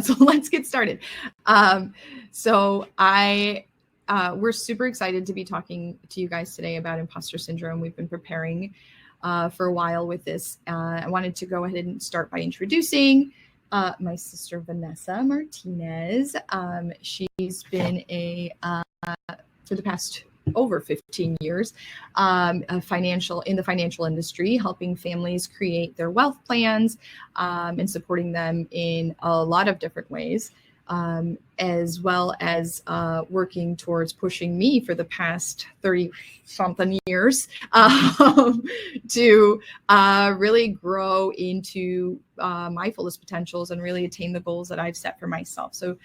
So let's get started. We're super excited to be talking to you guys today about imposter syndrome. We've been preparing for a while with this. I wanted to go ahead and start by introducing my sister, Vanessa Martinez. She's been for the past over 15 years, in the financial industry, helping families create their wealth plans and supporting them in a lot of different ways, as well as working towards pushing me for the past 30-something years to really grow into my fullest potentials and really attain the goals that I've set for myself. So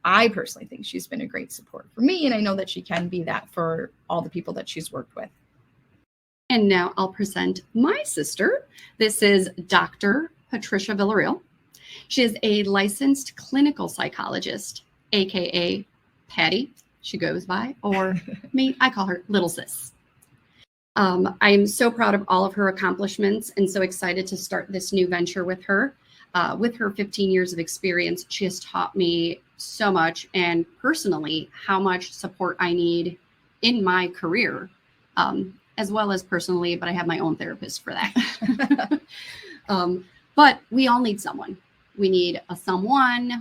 I personally think she's been a great support for me, and I know that she can be that for all the people that she's worked with. And now I'll present my sister. This is Dr. Patricia Villarreal. She is a licensed clinical psychologist, AKA Patty, she goes by, or me, I call her Little Sis. I am so proud of all of her accomplishments and so excited to start this new venture with her. With her 15 years of experience, she has taught me so much, and personally, how much support I need in my career, as well as personally, but I have my own therapist for that. But we all need someone. We need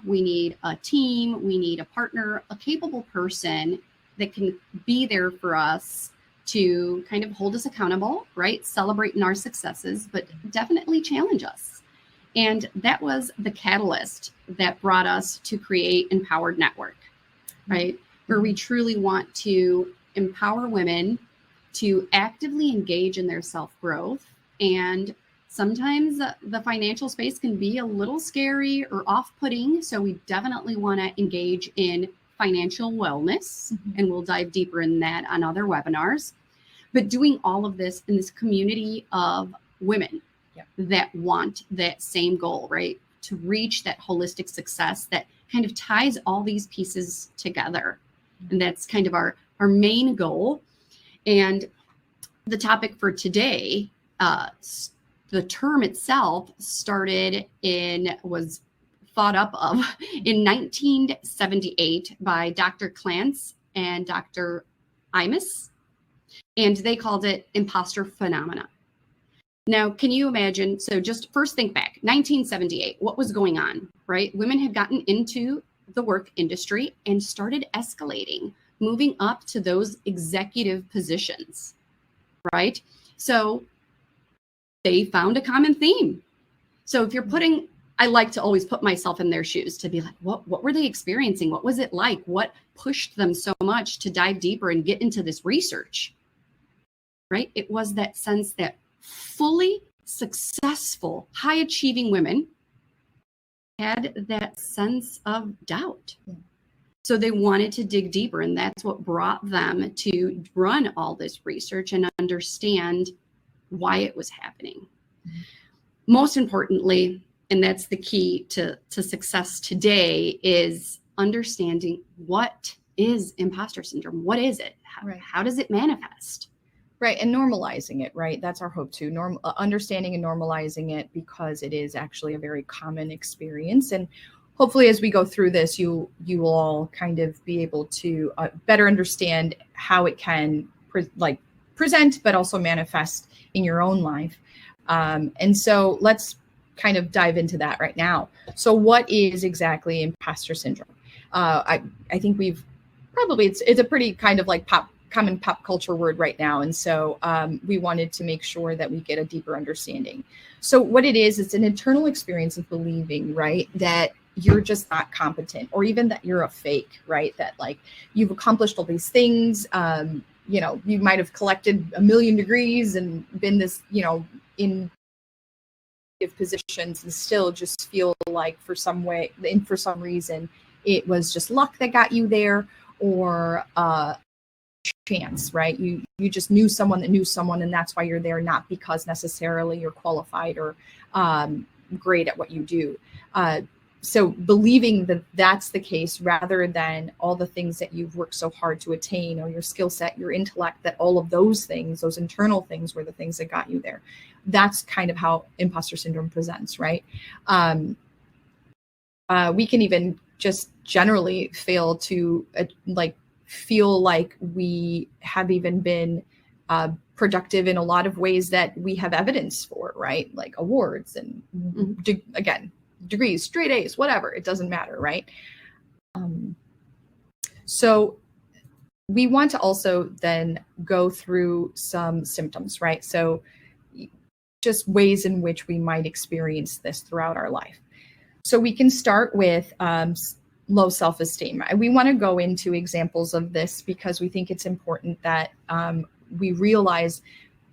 we need a team, we need a partner, a capable person that can be there for us to kind of hold us accountable, right? Celebrate in our successes, but definitely challenge us. And that was the catalyst that brought us to create Empowered Network, right? Where we truly want to empower women to actively engage in their self-growth. And sometimes the financial space can be a little scary or off-putting. So we definitely want to engage in financial wellness, and we'll dive deeper in that on other webinars. But doing all of this in this community of women that want that same goal, right? To reach that holistic success that kind of ties all these pieces together. And that's kind of our main goal. And the topic for today, the term itself was thought up of in 1978 by Dr. Clance and Dr. Imus, and they called it imposter phenomena. Now, can you imagine? So just first think back, 1978, what was going on, right? Women had gotten into the work industry and started escalating, moving up to those executive positions, right? So they found a common theme. So if you're I like to always put myself in their shoes to be like, what were they experiencing? What was it like? What pushed them so much to dive deeper and get into this research, right? It was that sense that fully successful, high-achieving women had that sense of doubt. So they wanted to dig deeper, and that's what brought them to run all this research and understand why it was happening. Most importantly, and that's the key to success today, is understanding what is imposter syndrome. What is it? How does it manifest? Right. And normalizing it, right? That's our hope too. Understanding and normalizing it, because it is actually a very common experience. And hopefully as we go through this, you will all kind of be able to better understand how it can present, but also manifest in your own life. And so let's kind of dive into that right now. So what is exactly imposter syndrome? I think it's a pretty kind of like common pop culture word right now. And so we wanted to make sure that we get a deeper understanding. So what it is, it's an internal experience of believing, right, that you're just not competent, or even that you're a fake, right? That like you've accomplished all these things. You might have collected 1 million degrees and been this, in positions, and still just feel like for some reason, it was just luck that got you there, or chance, right? You just knew someone that knew someone, and that's why you're there, not because necessarily you're qualified or great at what you do. So believing that that's the case, rather than all the things that you've worked so hard to attain, or your skill set, your intellect, that all of those things, those internal things, were the things that got you there. That's kind of how imposter syndrome presents, right? We can even just generally fail to feel like we have even been productive in a lot of ways that we have evidence for, right? Like awards and again, degrees, straight A's, whatever, it doesn't matter, right? So we want to also then go through some symptoms, right? So just ways in which we might experience this throughout our life. So we can start with low self-esteem. We want to go into examples of this because we think it's important that we realize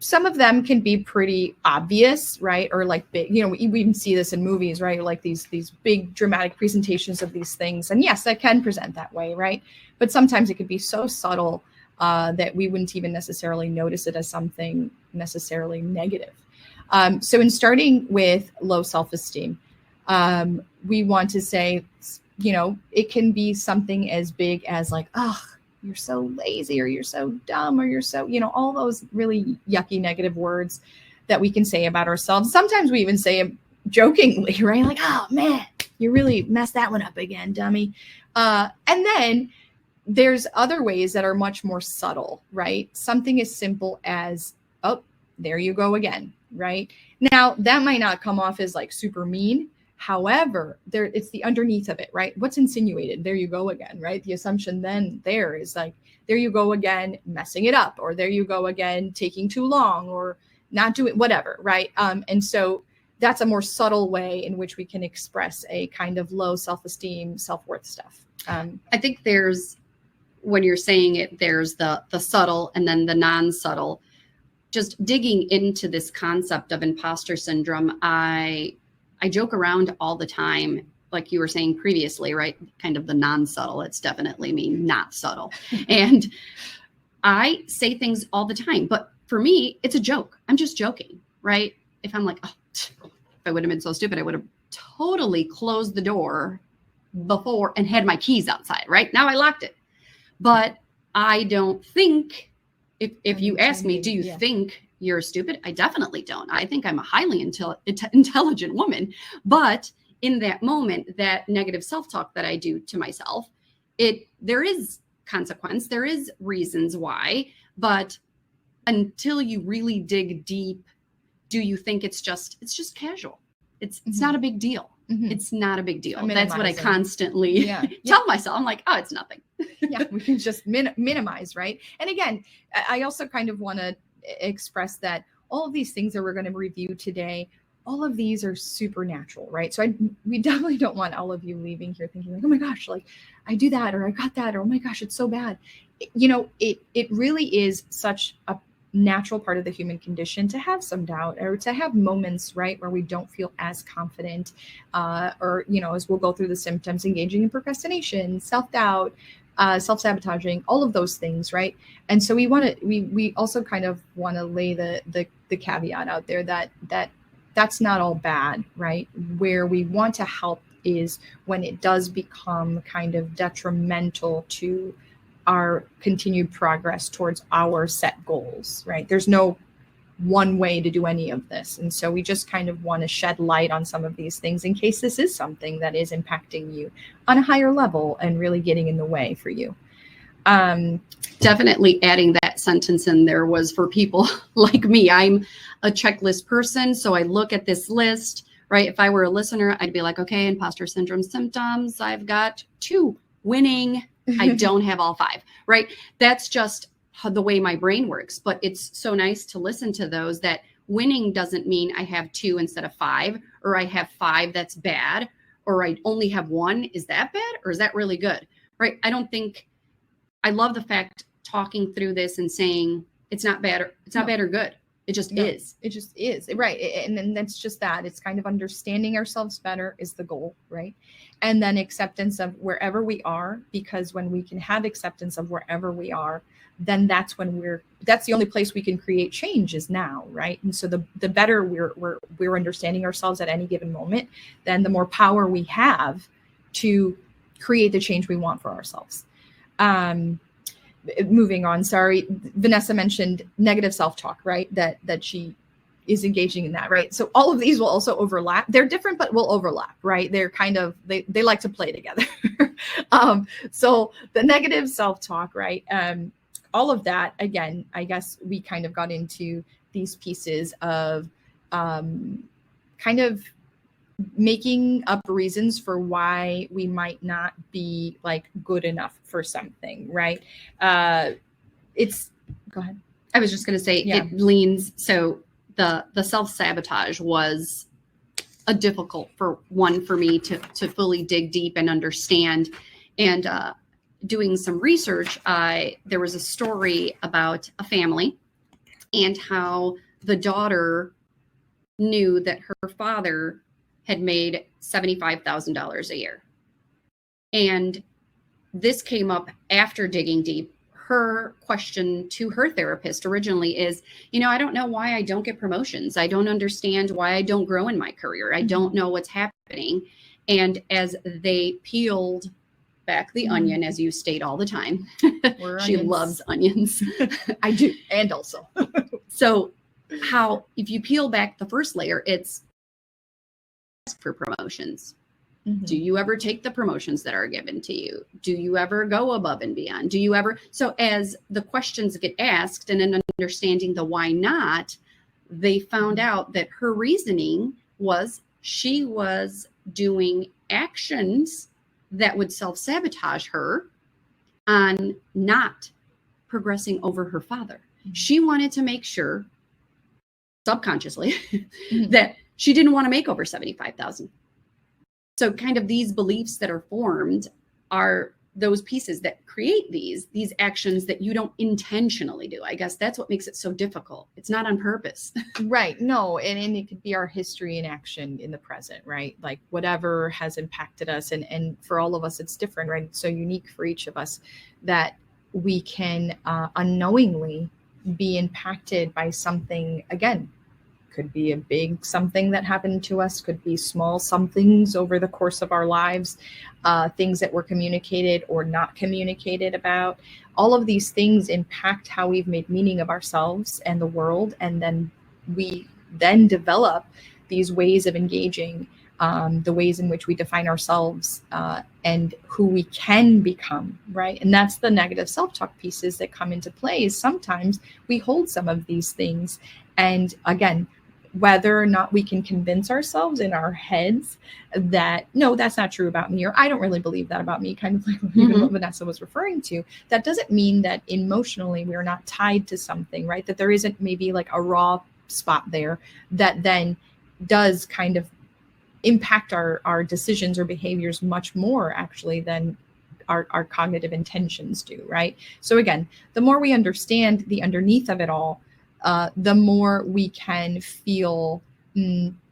some of them can be pretty obvious, right? Or like big, we even see this in movies, right? Like these big dramatic presentations of these things. And yes, that can present that way, right? But sometimes it could be so subtle that we wouldn't even necessarily notice it as something necessarily negative. So in starting with low self-esteem, we want to say, it can be something as big as like, oh, you're so lazy, or you're so dumb, or you're so, all those really yucky negative words that we can say about ourselves. Sometimes we even say it jokingly, right? Like, oh man, you really messed that one up again, dummy. And then there's other ways that are much more subtle, right? Something as simple as, oh, there you go again, right? Now, that might not come off as like super mean. However, it's the underneath of it, right? What's insinuated? There you go again, right? The assumption then there is like, there you go again, messing it up, or there you go again, taking too long, or not doing whatever, right? And so that's a more subtle way in which we can express a kind of low self-esteem, self-worth stuff. I think when you're saying it, there's the subtle and then the non-subtle. Just digging into this concept of imposter syndrome, I joke around all the time, like you were saying previously, right? Kind of the non-subtle. It's definitely me, not subtle. And I say things all the time, but for me, it's a joke. I'm just joking, right? If I'm like, oh, if I would have been so stupid, I would have totally closed the door before and had my keys outside, right? Now I locked it. But I don't think, if you ask me, do you think you're stupid? I definitely don't. I think I'm a highly intelligent woman. But in that moment, that negative self-talk that I do to myself, there is consequence. There is reasons why. But until you really dig deep, do you think it's just casual? It's not a big deal. Mm-hmm. It's not a big deal. That's what I constantly tell myself. I'm like, oh, it's nothing. Yeah, we can just minimize, right? And again, I also kind of want to express that all of these things that we're going to review today, all of these are supernatural, right? So we definitely don't want all of you leaving here thinking like, oh my gosh, like I do that, or I got that, or oh my gosh, it's so bad. It really is such a natural part of the human condition to have some doubt, or to have moments, right, where we don't feel as confident, or, as we'll go through the symptoms, engaging in procrastination, self-doubt, self-sabotaging, all of those things, right? And so we also kind of want to lay the caveat out there that that's not all bad, right? Where we want to help is when it does become kind of detrimental to our continued progress towards our set goals, right? There's no one way to do any of this. And so we just kind of want to shed light on some of these things in case this is something that is impacting you on a higher level and really getting in the way for you. Definitely adding that sentence in there was for people like me. I'm a checklist person. So I look at this list, right? If I were a listener, I'd be like, okay, imposter syndrome symptoms. I've got 2. Winning. I don't have all 5, right? That's just the way my brain works. But it's so nice to listen to those, that winning doesn't mean I have 2 instead of 5, or I have 5 that's bad, or I only have 1. Is that bad, or is that really good? Right? I love the fact talking through this and saying it's not bad or good. It just is. It just is. Right. And then that's just that. It's kind of understanding ourselves better is the goal, right? And then acceptance of wherever we are, because when we can have acceptance of wherever we are, then that's the only place we can create change is now, right? And so the better we're understanding ourselves at any given moment, then the more power we have to create the change we want for ourselves. Moving on, sorry, Vanessa mentioned negative self-talk, right? That she is engaging in that, right? So all of these will also overlap. They're different, but will overlap, right? They're kind of, they like to play together. So the negative self-talk, right? All of that, again, I guess we kind of got into these pieces of kind of making up reasons for why we might not be like good enough for something, right? It's, go ahead. I was just going to say it leans. So the self-sabotage was a difficult one for me to fully dig deep and understand. And doing some research, there was a story about a family and how the daughter knew that her father had made $75,000 a year. And this came up after digging deep. Her question to her therapist originally is, I don't know why I don't get promotions. I don't understand why I don't grow in my career. I don't know what's happening. And as they peeled back the onion, as you state all the time, she loves onions. I do. And also. So how, if you peel back the first layer, it's for promotions. Do you ever take the promotions that are given to you? Do you ever go above and beyond? Do you ever? So as the questions get asked and in understanding the why not, they found out that her reasoning was she was doing actions that would self-sabotage her on not progressing over her father. She wanted to make sure subconsciously that she didn't want to make over 75,000. So kind of these beliefs that are formed are those pieces that create these actions that you don't intentionally do. I guess that's what makes it so difficult. It's not on purpose. Right. No. And it could be our history in action in the present, right? Like whatever has impacted us. And for all of us, it's different, right? It's so unique for each of us that we can unknowingly be impacted by something, again, could be a big something that happened to us, could be small somethings over the course of our lives, things that were communicated or not communicated about. All of these things impact how we've made meaning of ourselves and the world. And then we then develop these ways of engaging, the ways in which we define ourselves and who we can become, right? And that's the negative self-talk pieces that come into play. Is sometimes we hold some of these things. And again, whether or not we can convince ourselves in our heads that, no, that's not true about me, or I don't really believe that about me, kind of like even what Vanessa was referring to, that doesn't mean that emotionally we're not tied to something, right? That there isn't maybe like a raw spot there that then does kind of impact our decisions or behaviors much more actually than our cognitive intentions do, right? So again, the more we understand the underneath of it all, the more we can feel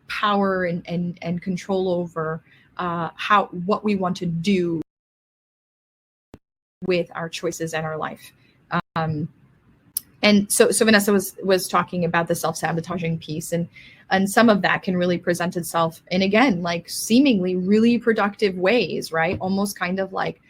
power and control over what we want to do with our choices and our life. And so Vanessa was talking about the self-sabotaging piece, and some of that can really present itself in, again, like seemingly really productive ways, right? Almost kind of like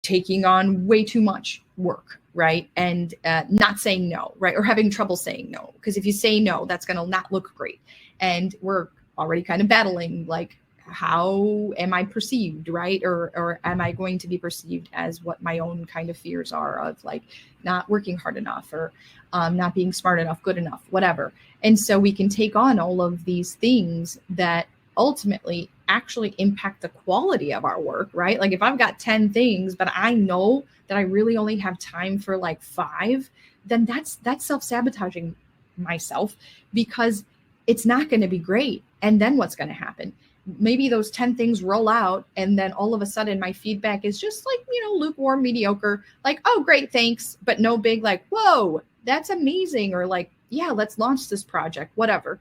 taking on way too much work, right? And not saying no, right? Or having trouble saying no. Because if you say no, that's going to not look great. And we're already kind of battling, like, how am I perceived, right? Or am I going to be perceived as what my own kind of fears are of, like, not working hard enough, or not being smart enough, good enough, whatever. And so we can take on all of these things that ultimately actually impact the quality of our work, right? Like if I've got 10 things, but I know that I really only have time for like 5, then that's self-sabotaging myself, because it's not going to be great. And then what's going to happen? Maybe those 10 things roll out, and then all of a sudden my feedback is just like, lukewarm, mediocre, like, oh, great, thanks, but no big like, whoa, that's amazing, or like, yeah, let's launch this project, whatever.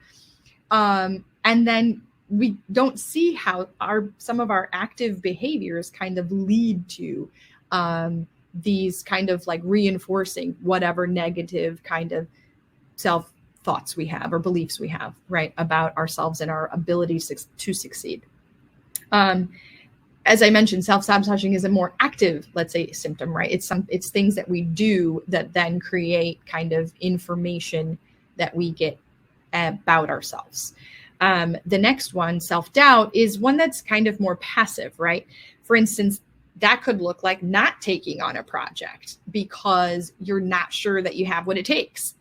And then we don't see how some of our active behaviors kind of lead to these kind of like reinforcing whatever negative kind of self thoughts we have or beliefs we have, right, about ourselves and our ability to succeed. As I mentioned, self-sabotaging is a more active, let's say, symptom, right? It's things that we do that then create kind of information that we get about ourselves. The next one, self-doubt, is one that's kind of more passive, right? For instance, that could look like not taking on a project because you're not sure that you have what it takes,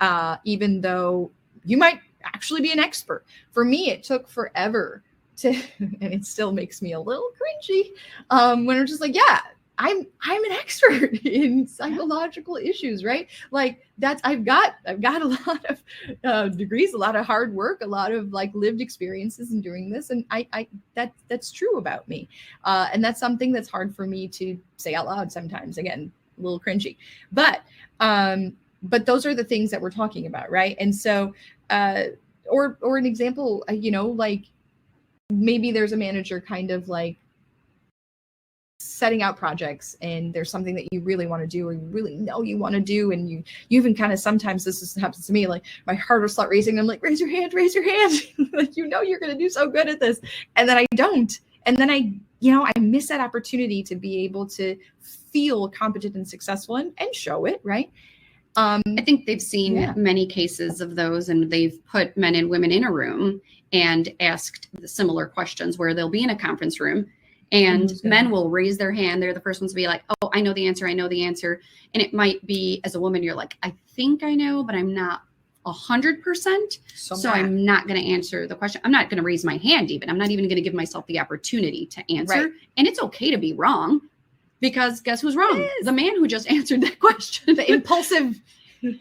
even though you might actually be an expert. For me, it took forever to, and it still makes me a little cringy when I'm just like, yeah, I'm an expert in psychological issues, right? Like I've got a lot of degrees, a lot of hard work, a lot of like lived experiences in doing this, and that's true about me, and that's something that's hard for me to say out loud sometimes. Again, a little cringy, but those are the things that we're talking about, right? And so, or an example, like maybe there's a manager kind of like setting out projects, and there's something that you really want to do, or you really know you want to do, and you even kind of, sometimes happens to me, like my heart will start racing, and I'm like, raise your hand like, you're going to do so good at this, and then I don't, and then I miss that opportunity to be able to feel competent and successful and show it, right? I think they've seen many cases of those, and they've put men and women in a room and asked the similar questions, where they'll be in a conference room and men will raise their hand. They're the first ones to be like, oh, I know the answer. And it might be, as a woman, you're like, I think I know, but I'm not 100%. So I'm not going to answer the question. I'm not going to raise my hand even. I'm not even going to give myself the opportunity to answer. Right. And it's okay to be wrong, because guess who's wrong? The man who just answered that question. The impulsive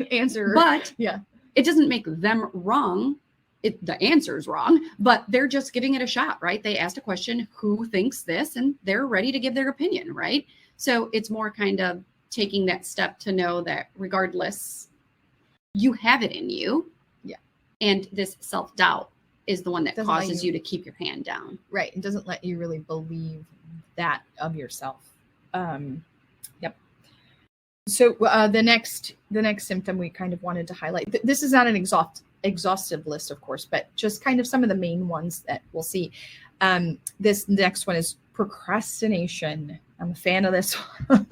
answer. But it doesn't make them wrong. The answer is wrong, but they're just giving it a shot, right? They asked a question, who thinks this, and they're ready to give their opinion, right? So it's more kind of taking that step to know that regardless, you have it in you. Yeah. And this self-doubt is the one that causes you to keep your hand down. Right. It doesn't let you really believe that of yourself. Yep. So the next symptom we kind of wanted to highlight, this is not an exhaustive list, of course, but just kind of some of the main ones that we'll see. This next one is procrastination. I'm a fan of this one.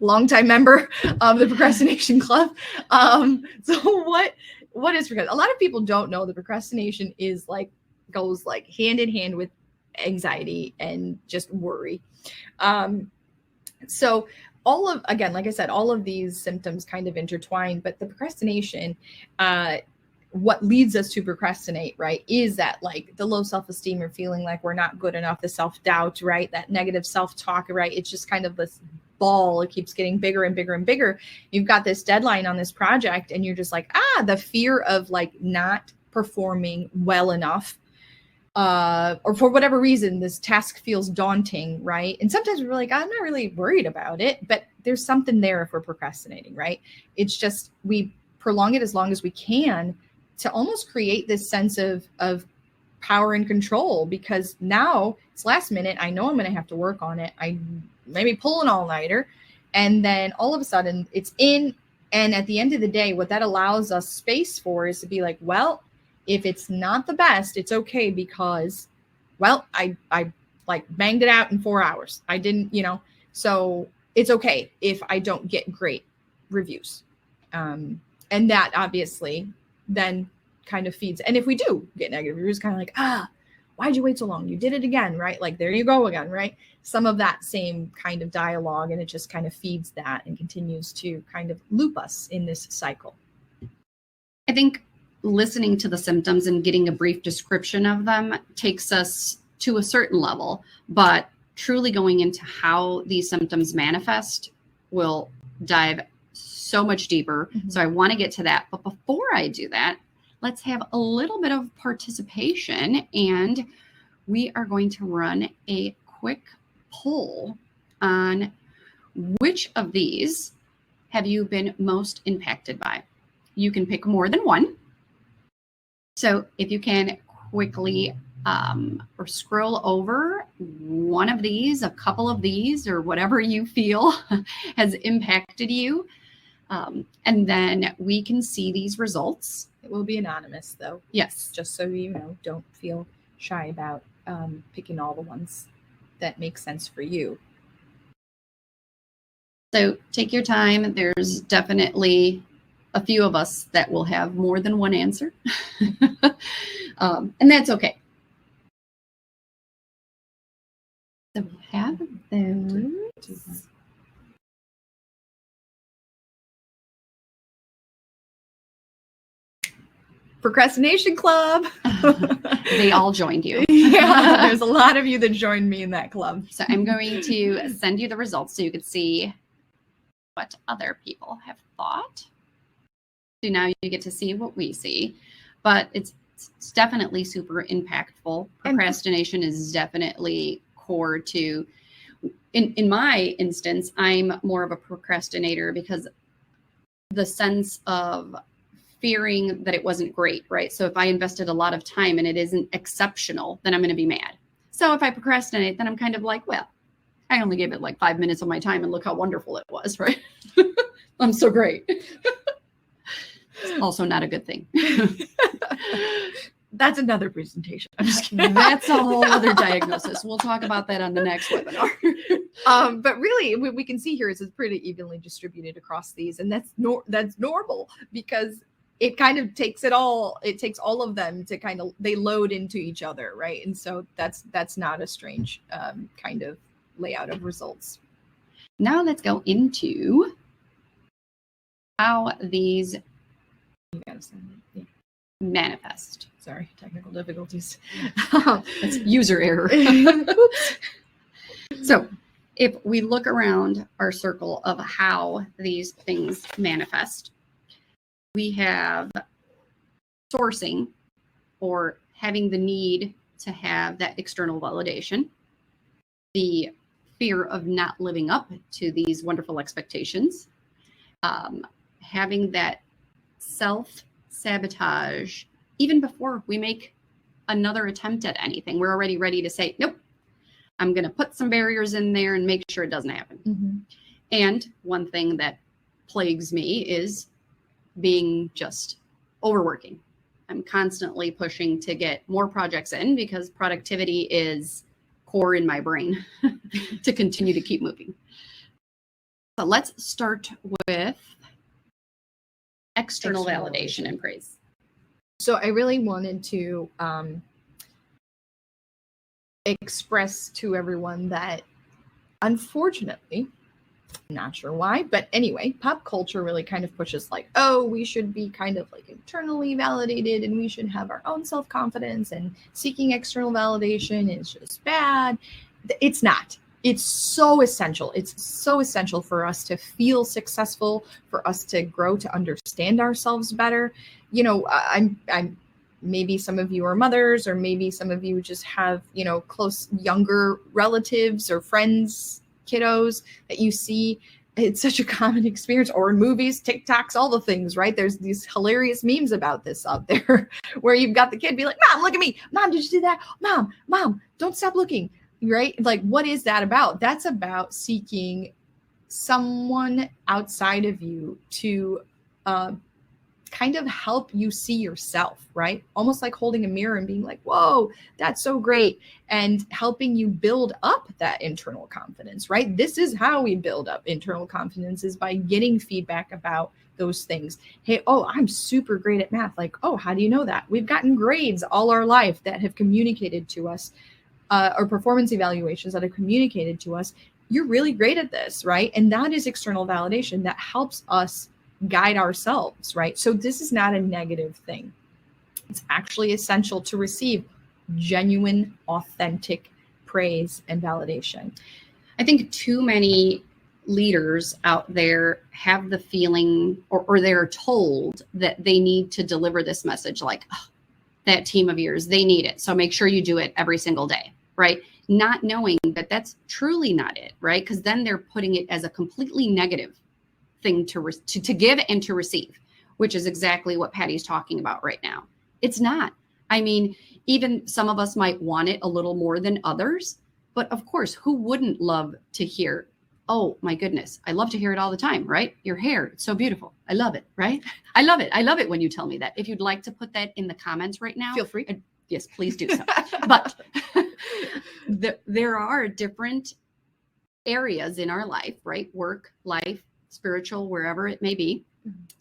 Longtime member of the Procrastination Club. So what is procrastination? A lot of people don't know that procrastination goes hand in hand with anxiety and just worry. So like I said, all of these symptoms kind of intertwine, but the procrastination, what leads us to procrastinate, right, is that like the low self-esteem, or feeling like we're not good enough, the self-doubt, right, that negative self-talk, right? It's just kind of this ball. It keeps getting bigger and bigger and bigger. You've got this deadline on this project, and you're just like, the fear of like not performing well enough, or for whatever reason, this task feels daunting, right? And sometimes we're like, I'm not really worried about it, but there's something there if we're procrastinating, right? It's just, we prolong it as long as we can to almost create this sense of power and control, because now it's last minute. I know I'm going to have to work on it. I maybe pull an all-nighter, and then all of a sudden it's in. And at the end of the day, what that allows us space for is to be like, well, if it's not the best, it's okay, because, well, I like banged it out in 4 hours. I didn't, so it's okay if I don't get great reviews. And that obviously then kind of feeds. And if we do get negative reviews, kind of like, why'd you wait so long? You did it again, right? Like, there you go again, right? Some of that same kind of dialogue, and it just kind of feeds that and continues to kind of loop us in this cycle. I think listening to the symptoms and getting a brief description of them takes us to a certain level, but truly going into how these symptoms manifest will dive so much deeper. Mm-hmm. So I want to get to that. But before I do that, let's have a little bit of participation, and we are going to run a quick poll on which of these have you been most impacted by. You can pick more than one. So if you can quickly or scroll over one of these, a couple of these, or whatever you feel has impacted you. And then we can see these results. It will be anonymous, though. Yes. Just so you know, don't feel shy about picking all the ones that make sense for you. So take your time. There's definitely a few of us that will have more than one answer. And that's okay. So we have those. Procrastination Club. They all joined you. Yeah, there's a lot of you that joined me in that club. So I'm going to send you the results so you can see what other people have thought. So now you get to see what we see, but it's definitely super impactful. Procrastination is definitely core to, in my instance, I'm more of a procrastinator because the sense of fearing that it wasn't great, right? So if I invested a lot of time and it isn't exceptional, then I'm going to be mad. So if I procrastinate, then I'm kind of like, well, I only gave it like 5 minutes of my time and look how wonderful it was, right? I'm so great. It's also not a good thing. That's another presentation. I'm just kidding. That's a whole other diagnosis. We'll talk about that on the next webinar. But really, we can see here is it's pretty evenly distributed across these, and that's normal because it kind of takes it all. It takes all of them to kind of they load into each other, right? And so that's not a strange kind of layout of results. Now let's go into how these manifest. Sorry, technical difficulties. That's user error. So if we look around our circle of how these things manifest, we have sourcing or having the need to have that external validation, the fear of not living up to these wonderful expectations, having that self-sabotage even before we make another attempt at anything. We're already ready to say, nope, I'm going to put some barriers in there and make sure it doesn't happen. Mm-hmm. And one thing that plagues me is being just overworking. I'm constantly pushing to get more projects in because productivity is core in my brain to continue to keep moving. So let's start with external validation and praise. So I really wanted to express to everyone that, unfortunately, not sure why, but anyway, pop culture really kind of pushes like, oh, we should be kind of like internally validated and we should have our own self-confidence, and seeking external validation is just bad. It's not. It's so essential. It's so essential for us to feel successful, for us to grow, to understand ourselves better. You know, I'm maybe some of you are mothers, or maybe some of you just have, you know, close younger relatives or friends, kiddos that you see. It's such a common experience, or in movies, TikToks, all the things, right? There's these hilarious memes about this out there where you've got the kid be like, Mom, look at me. Mom, did you do that? Mom, don't stop looking, right? Like, what is that about? That's about seeking someone outside of you to kind of help you see yourself, right? Almost like holding a mirror and being like, whoa, that's so great. And helping you build up that internal confidence, right? This is how we build up internal confidence, is by getting feedback about those things. Hey, oh, I'm super great at math. Like, oh, how do you know that? We've gotten grades all our life that have communicated to us, or performance evaluations that have communicated to us, you're really great at this, right? And that is external validation that helps us guide ourselves, right? So this is not a negative thing. It's actually essential to receive genuine, authentic praise and validation. I think too many leaders out there have the feeling, or they're told that they need to deliver this message, like, oh, that team of yours, they need it. So make sure you do it every single day, right? Not knowing that that's truly not it, right? Because then they're putting it as a completely negative thing to give and to receive, which is exactly what Patty's talking about right now. It's not. I mean, even some of us might want it a little more than others, but of course, who wouldn't love to hear, oh my goodness, I love to hear it all the time, right? Your hair, it's so beautiful. I love it, right? I love it. I love it when you tell me that. If you'd like to put that in the comments right now, feel free. Yes, please do so. But there are different areas in our life, right? Work, life, spiritual, wherever it may be,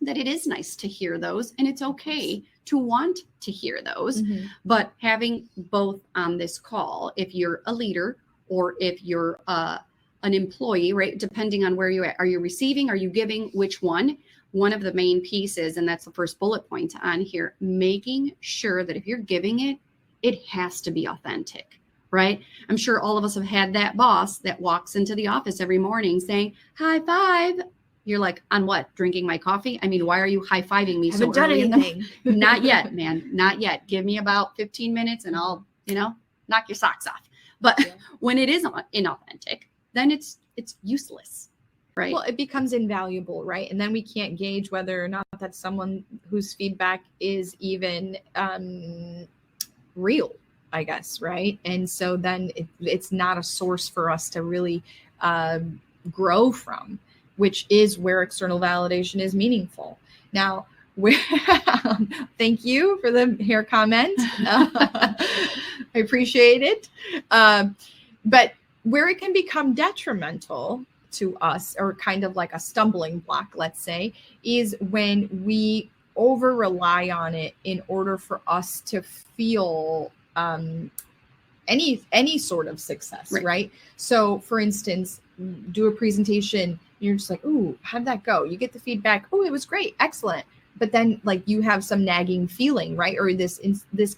that it is nice to hear those, and it's okay to want to hear those. Mm-hmm. But having both on this call, if you're a leader or if you're an employee, right, depending on where you're at, are you receiving, are you giving, which one? One of the main pieces, and that's the first bullet point on here, making sure that if you're giving it, it has to be authentic, right? I'm sure all of us have had that boss that walks into the office every morning saying, high five. You're like, on what? Drinking my coffee? I mean, why are you high-fiving me Haven't so done early anything. Not yet, man. Not yet. Give me about 15 minutes and I'll, knock your socks off. But when it is inauthentic, then it's useless, right? Well, it becomes invaluable, right? And then we can't gauge whether or not that's someone whose feedback is even real, I guess, right? And so then it's not a source for us to really grow from, which is where external validation is meaningful. Now, thank you for the hair comment. I appreciate it. But where it can become detrimental to us, or kind of like a stumbling block, let's say, is when we over rely on it in order for us to feel any sort of success, right? So for instance, do a presentation, you're just like, ooh, how'd that go? You get the feedback, oh, it was great, excellent. But then like you have some nagging feeling, right? Or this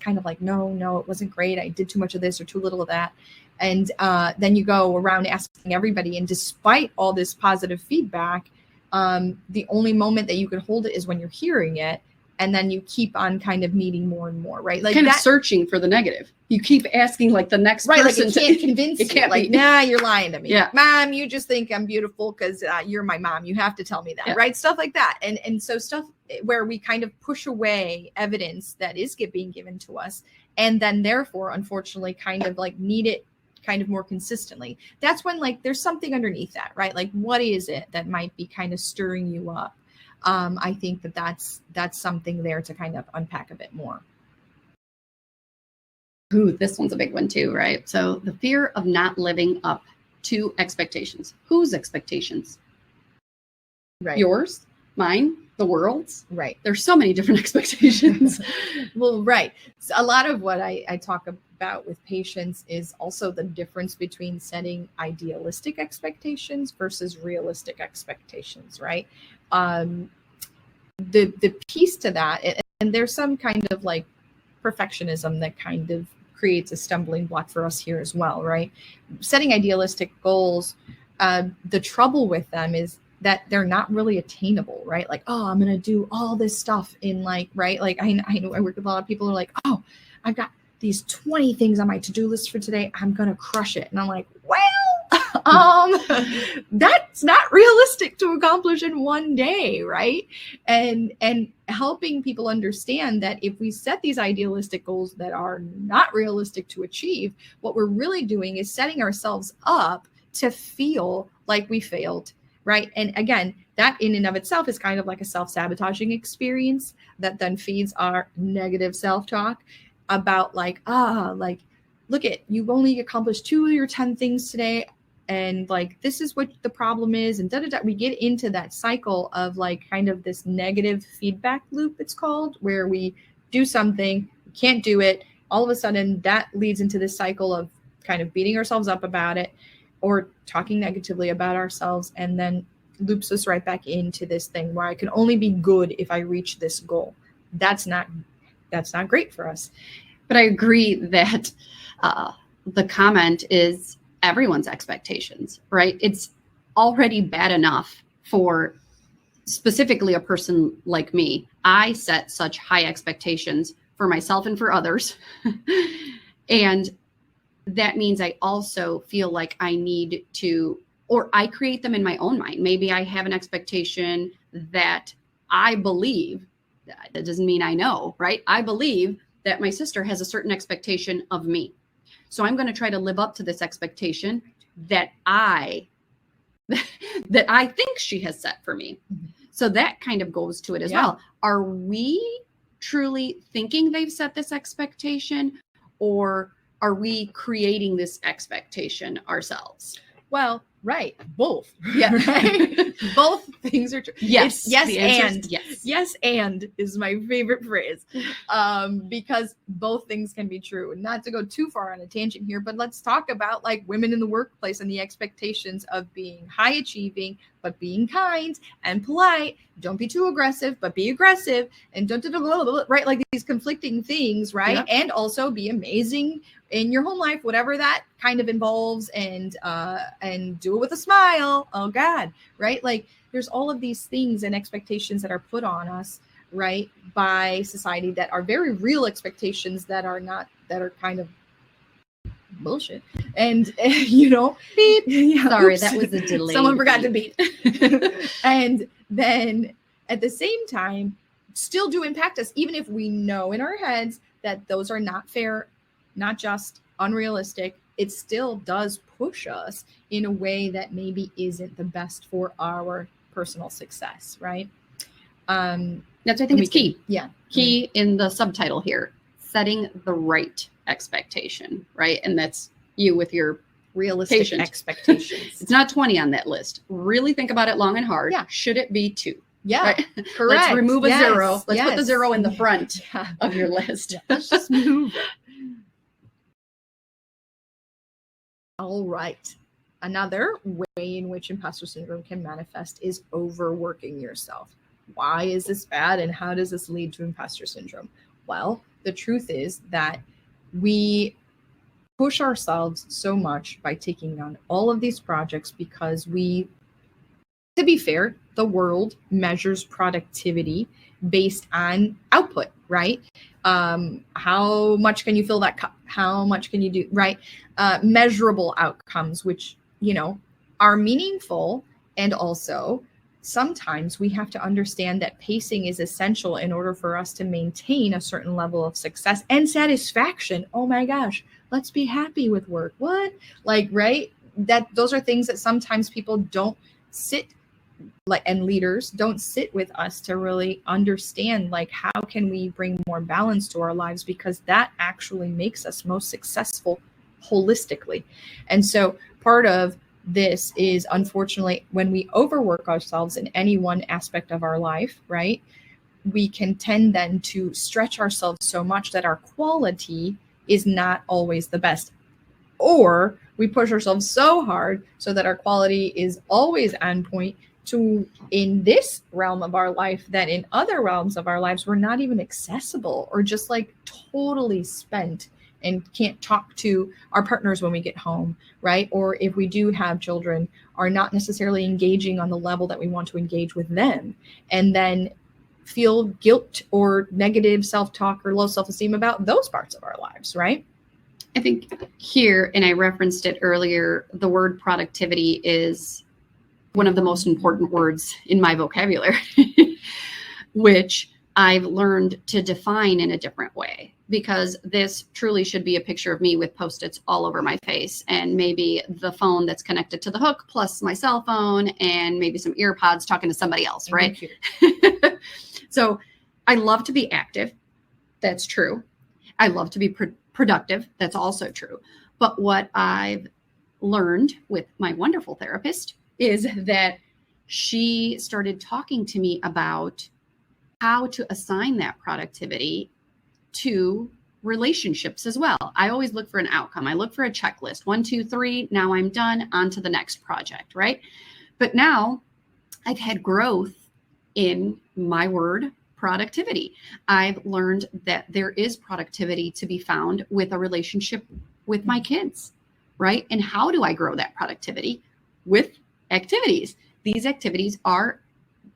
kind of like, no, it wasn't great. I did too much of this or too little of that. And then you go around asking everybody. And despite all this positive feedback, the only moment that you can hold it is when you're hearing it. And then you keep on kind of needing more and more, right? Like kind of searching for the negative. You keep asking like the next person. Like it can't convince you. Can't like, nah, you're lying to me. Yeah. Mom, you just think I'm beautiful because you're my mom. You have to tell me that, right? Stuff like that. And so stuff where we kind of push away evidence that is being given to us. And then therefore, unfortunately, kind of like need it kind of more consistently. That's when like there's something underneath that, right? Like what is it that might be kind of stirring you up? I think that's something there to kind of unpack a bit more. Ooh, this one's a big one too, right? So the fear of not living up to expectations. Whose expectations? Right. Yours, mine, the world's. Right. There's so many different expectations. Well, right. So a lot of what I talk about with patients is also the difference between setting idealistic expectations versus realistic expectations, right? The piece to that, and there's some kind of like perfectionism that kind of creates a stumbling block for us here as well, right? Setting idealistic goals, the trouble with them is that they're not really attainable, right? Like, oh, I'm going to do all this stuff in like, right? Like I know I work with a lot of people who are like, oh, I've got these 20 things on my to-do list for today. I'm going to crush it. And I'm like, well, that's not realistic to accomplish in one day, right? And helping people understand that if we set these idealistic goals that are not realistic to achieve, what we're really doing is setting ourselves up to feel like we failed, right? And again, that in and of itself is kind of like a self-sabotaging experience that then feeds our negative self-talk about like, look at, you've only accomplished 2 of your 10 things today. And like, this is what the problem is. And we get into that cycle of like kind of this negative feedback loop, it's called, where we do something, we can't do it. All of a sudden that leads into this cycle of kind of beating ourselves up about it or talking negatively about ourselves, and then loops us right back into this thing where I can only be good if I reach this goal. That's not great for us. But I agree that the comment is everyone's expectations, right? It's already bad enough for specifically a person like me. I set such high expectations for myself and for others. And that means I also feel like I need to, or I create them in my own mind. Maybe I have an expectation that I believe, that doesn't mean I know, right? I believe that my sister has a certain expectation of me. So I'm going to try to live up to this expectation that I think she has set for me. Mm-hmm. So that kind of goes to it as well. Are we truly thinking they've set this expectation, or are we creating this expectation ourselves? Well, right. Both. Yeah. Right? Both things are true. Yes. Yes. The answer And is yes. yes. And is my favorite phrase. Because both things can be true. Not to go too far on a tangent here, but let's talk about like women in the workplace and the expectations of being high achieving, but being kind and polite. Don't be too aggressive, but be aggressive, and don't right, like these conflicting things, right? Yeah. And also be amazing in your home life, whatever that kind of involves, and do it with a smile. Oh God, right? Like there's all of these things and expectations that are put on us, right, by society that are very real expectations that are kind of bullshit. And you know, Beep. yeah, Sorry, oops. that was a delay. Someone forgot to beep. And then at the same time, still do impact us, even if we know in our heads that those are not fair, not just, unrealistic. It still does push us in a way that maybe isn't the best for our personal success, right? That's I think it's key. Yeah. Key in the subtitle here, setting the right expectation, right? And that's you with your Realistic patient expectations. It's not 20 on that list. Really think about it long and hard. Yeah. Should it be 2? Yeah. Right? Correct. Let's remove a Yes. zero. Let's Yes. put the 0 in the front Yeah. of your list. Yeah. Let's just move it. All right. Another way in which imposter syndrome can manifest is overworking yourself. Why is this bad, and how does this lead to imposter syndrome? Well, the truth is that we push ourselves so much by taking on all of these projects because to be fair, the world measures productivity based on output, right? How much can you fill that cup? How much can you do, right? Measurable outcomes, which, are meaningful. And also, sometimes we have to understand that pacing is essential in order for us to maintain a certain level of success and satisfaction. Oh my gosh, let's be happy with work. What? Like, right? Those are things that sometimes people don't sit, like, and leaders don't sit with us to really understand, like, how can we bring more balance to our lives, because that actually makes us most successful holistically. And so part of this is, unfortunately, when we overwork ourselves in any one aspect of our life, right, we can tend then to stretch ourselves so much that our quality is not always the best. Or we push ourselves so hard so that our quality is always on point to, in this realm of our life, that in other realms of our lives, we're not even accessible, or just like totally spent and can't talk to our partners when we get home, right? Or if we do have children, are not necessarily engaging on the level that we want to engage with them, and then feel guilt or negative self-talk or low self-esteem about those parts of our lives, right? I think here, and I referenced it earlier, the word productivity is one of the most important words in my vocabulary, which I've learned to define in a different way, because this truly should be a picture of me with Post-its all over my face, and maybe the phone that's connected to the hook plus my cell phone, and maybe some ear pods talking to somebody else, right? So I love to be active. That's true. I love to be productive. That's also true. But what I've learned with my wonderful therapist is that she started talking to me about how to assign that productivity to relationships as well. I always look for an outcome. I look for a checklist. 1, 2, 3. Now I'm done. On to the next project, right? But now I've had growth in my word, productivity. I've learned that there is productivity to be found with a relationship with my kids, right? And how do I grow that productivity? With activities. These activities are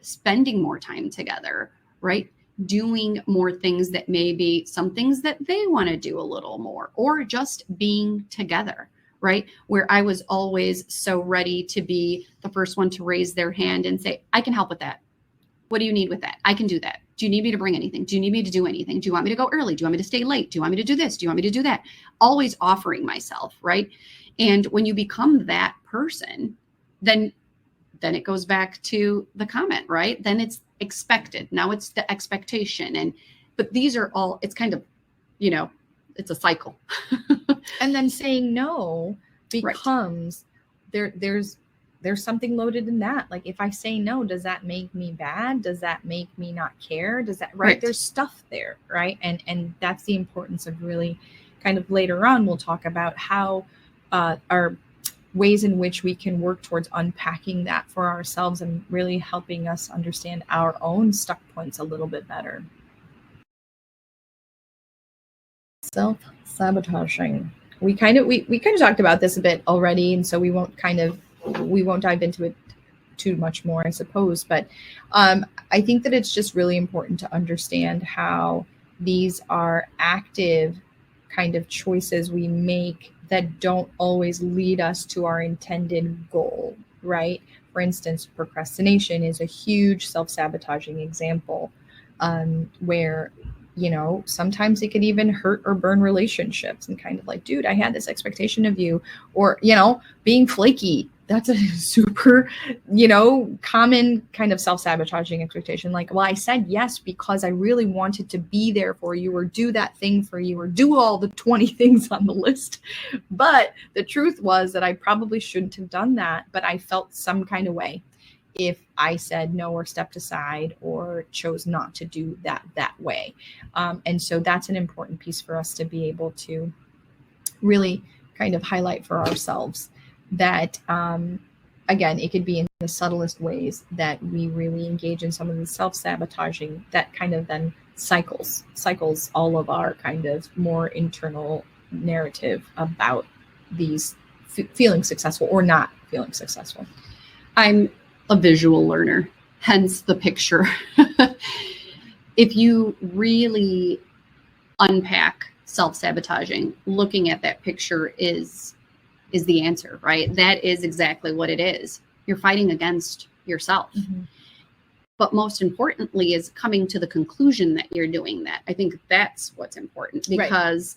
spending more time together, right? Doing more things that maybe some things that they want to do a little more, or just being together, right? Where I was always so ready to be the first one to raise their hand and say, I can help with that. What do you need with that? I can do that. Do you need me to bring anything? Do you need me to do anything? Do you want me to go early? Do you want me to stay late? Do you want me to do this? Do you want me to do that? Always offering myself, right? And when you become that person, then it goes back to the comment, right? Then it's expected. Now it's the expectation. But these are all, it's kind of, it's a cycle. And then saying no becomes there's something loaded in that. Like, if I say no, does that make me bad? Does that make me not care? Does that, right? There's stuff there, right? And that's the importance of really kind of later on, we'll talk about how our ways in which we can work towards unpacking that for ourselves and really helping us understand our own stuck points a little bit better. Self-sabotaging. We kind of talked about this a bit already, and so we won't dive into it too much more, I suppose. But I think that it's just really important to understand how these are active kind of choices we make that don't always lead us to our intended goal, right? For instance, procrastination is a huge self-sabotaging example, where, you know, sometimes it can even hurt or burn relationships, and kind of like, dude, I had this expectation of you. Or, you know, being flaky. That's a super, you know, common kind of self-sabotaging expectation. Like, well, I said yes because I really wanted to be there for you, or do that thing for you, or do all the 20 things on the list. But the truth was that I probably shouldn't have done that, but I felt some kind of way if I said no, or stepped aside, or chose not to do that way. And so that's an important piece for us to be able to really kind of highlight for ourselves, that, again, it could be in the subtlest ways that we really engage in some of the self-sabotaging that kind of then cycles all of our kind of more internal narrative about these feeling successful or not feeling successful. I'm a visual learner, hence the picture. If you really unpack self-sabotaging, looking at that picture is the answer, right? That is exactly what it is. You're fighting against yourself. Mm-hmm. But most importantly is coming to the conclusion that you're doing that. I think that's what's important, because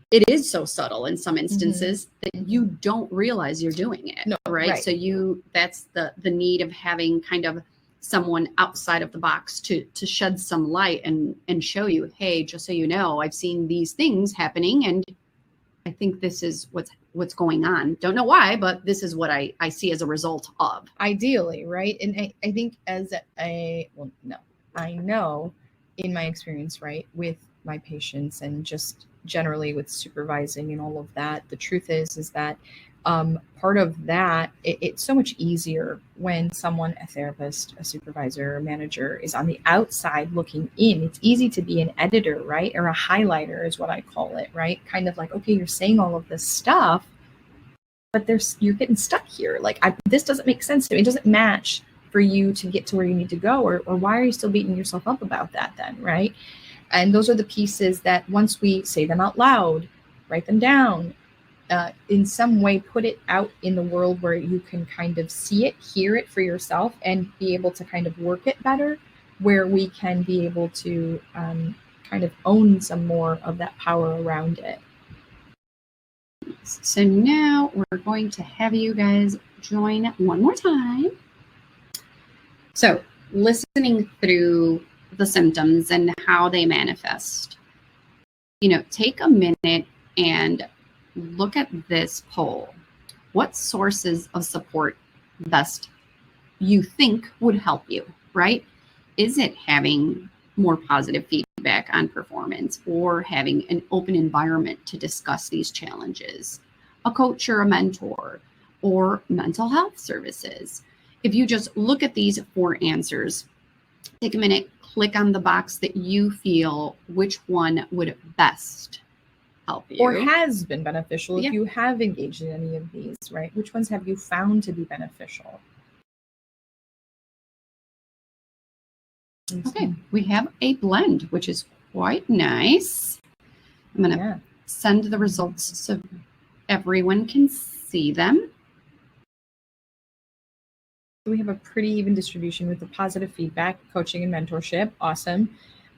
it is so subtle in some instances that you don't realize you're doing it. No, right? So that's the need of having kind of someone outside of the box to shed some light and show you, hey, just so you know, I've seen these things happening, and I think this is what's going on. Don't know why, but this is what I see as a result of. Ideally, right? And I think I know in my experience, right, with my patients and just generally with supervising and all of that, the truth is that part of that, it's so much easier when someone, a therapist, a supervisor, a manager, is on the outside looking in. It's easy to be an editor, right? Or a highlighter is what I call it, right? Kind of like, okay, you're saying all of this stuff, but you're getting stuck here. Like, this doesn't make sense to me. It doesn't match for you to get to where you need to go, or why are you still beating yourself up about that then, right? And those are the pieces that once we say them out loud, write them down, in some way put it out in the world where you can kind of see it, hear it for yourself, and be able to kind of work it better, where we can be able to kind of own some more of that power around it. So now we're going to have you guys join one more time. So listening through the symptoms and how they manifest, take a minute and look at this poll. What sources of support best you think would help you, right? Is it having more positive feedback on performance, or having an open environment to discuss these challenges, a coach or a mentor, or mental health services? If you just look at these 4 answers, take a minute, click on the box that you feel which one would best help you. Or has been beneficial if you have engaged in any of these, right? Which ones have you found to be beneficial? Okay, we have a blend, which is quite nice. I'm going to send the results so everyone can see them. We have a pretty even distribution with the positive feedback, coaching and mentorship. Awesome.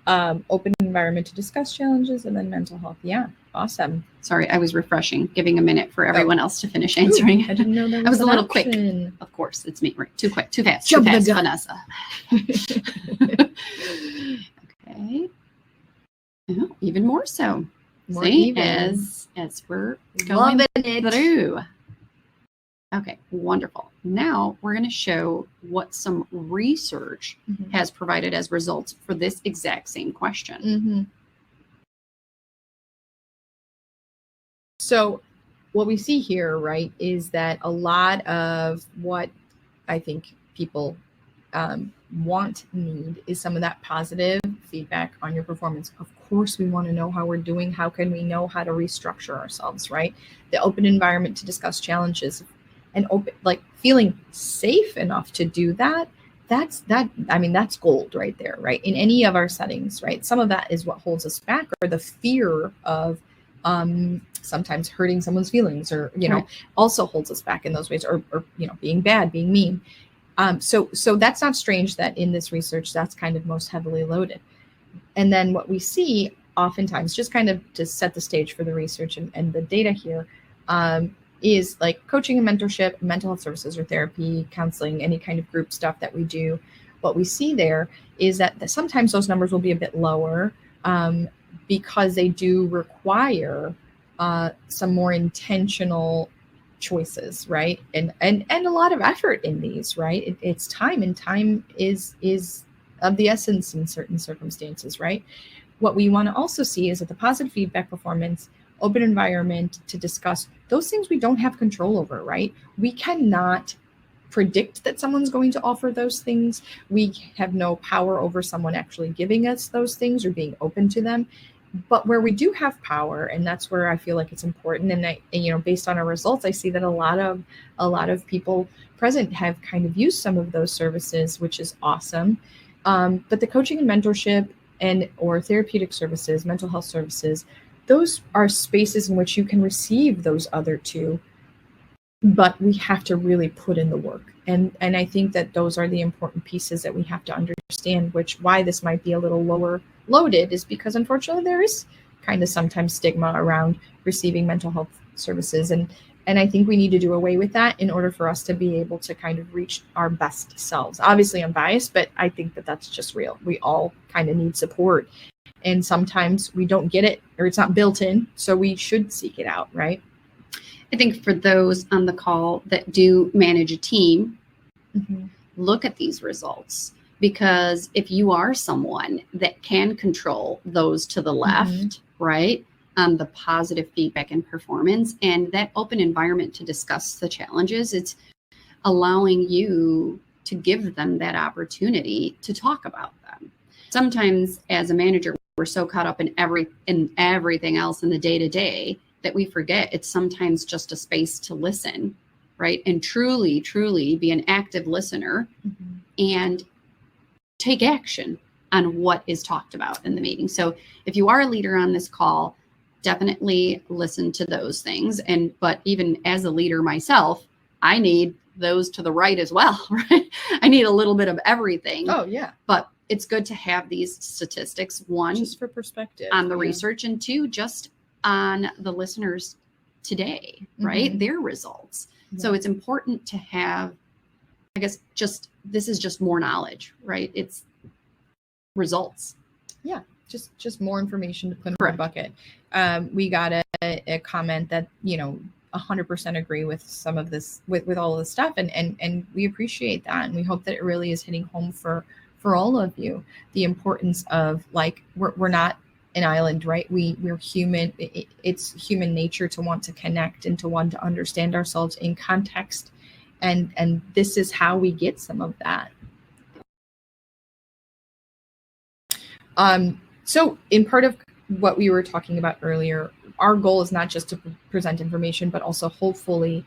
Open environment to discuss challenges, and then mental health. Yeah, awesome. Sorry, I was refreshing, giving a minute for everyone else to finish answering. I didn't know that was I was a little option. quick. Of course, it's me. Right. Too quick, too fast, Jump too fast, the gun. Vanessa. Okay. Oh, even more so. More See, even. as we're going through. Okay, wonderful. Now we're going to show what some research has provided as results for this exact same question. So what we see here, right, is that a lot of what I think people need is some of that positive feedback on your performance. Of course, we want to know how we're doing. How can we know how to restructure ourselves, right? The open environment to discuss challenges and open, like feeling safe enough to do that. That's gold right there, right? In any of our settings, right? Some of that is what holds us back, or the fear of sometimes hurting someone's feelings, or, also holds us back in those ways, or being bad, being mean. So that's not strange that in this research, that's kind of most heavily loaded. And then what we see oftentimes, just kind of to set the stage for the research and the data here, is like coaching and mentorship, mental health services or therapy, counseling, any kind of group stuff that we do. What we see there is that sometimes those numbers will be a bit lower because they do require some more intentional choices, right? And a lot of effort in these, right? It's time, and time is of the essence in certain circumstances, right? What we want to also see is that the positive feedback, performance, open environment to discuss those things we don't have control over, right? We cannot predict that someone's going to offer those things. We have no power over someone actually giving us those things or being open to them. But where we do have power, and that's where I feel like it's important, and based on our results, I see that a lot of people present have kind of used some of those services, which is awesome. But the coaching and mentorship or therapeutic services, mental health services, those are spaces in which you can receive those other two, but we have to really put in the work. And I think that those are the important pieces that we have to understand, why this might be a little lower loaded is because unfortunately there is kind of sometimes stigma around receiving mental health services. And I think we need to do away with that in order for us to be able to kind of reach our best selves. Obviously I'm biased, but I think that that's just real. We all kind of need support. And sometimes we don't get it, or it's not built in. So we should seek it out, right? I think for those on the call that do manage a team, look at these results, because if you are someone that can control those to the left, right, the positive feedback and performance and that open environment to discuss the challenges, it's allowing you to give them that opportunity to talk about them. Sometimes as a manager, we're so caught up in everything else in the day-to-day that we forget it's sometimes just a space to listen, right? And truly, truly be an active listener and take action on what is talked about in the meeting. So if you are a leader on this call, definitely listen to those things. But even as a leader myself, I need those to the right as well, right? I need a little bit of everything. Oh, yeah. But it's good to have these statistics, one, just for perspective on the research, and two, just on the listeners today, right? Their results. So it's important to have, I guess, this is just more knowledge, right? It's results. Yeah. Just more information to put in our bucket. We got a comment that, 100% agree with some of this, with all of this stuff. And we appreciate that. And we hope that it really is hitting home for all of you, the importance of, like, we're not an island, right? We're human. It's human nature to want to connect and to want to understand ourselves in context. And this is how we get some of that. So in part of what we were talking about earlier, our goal is not just to present information, but also hopefully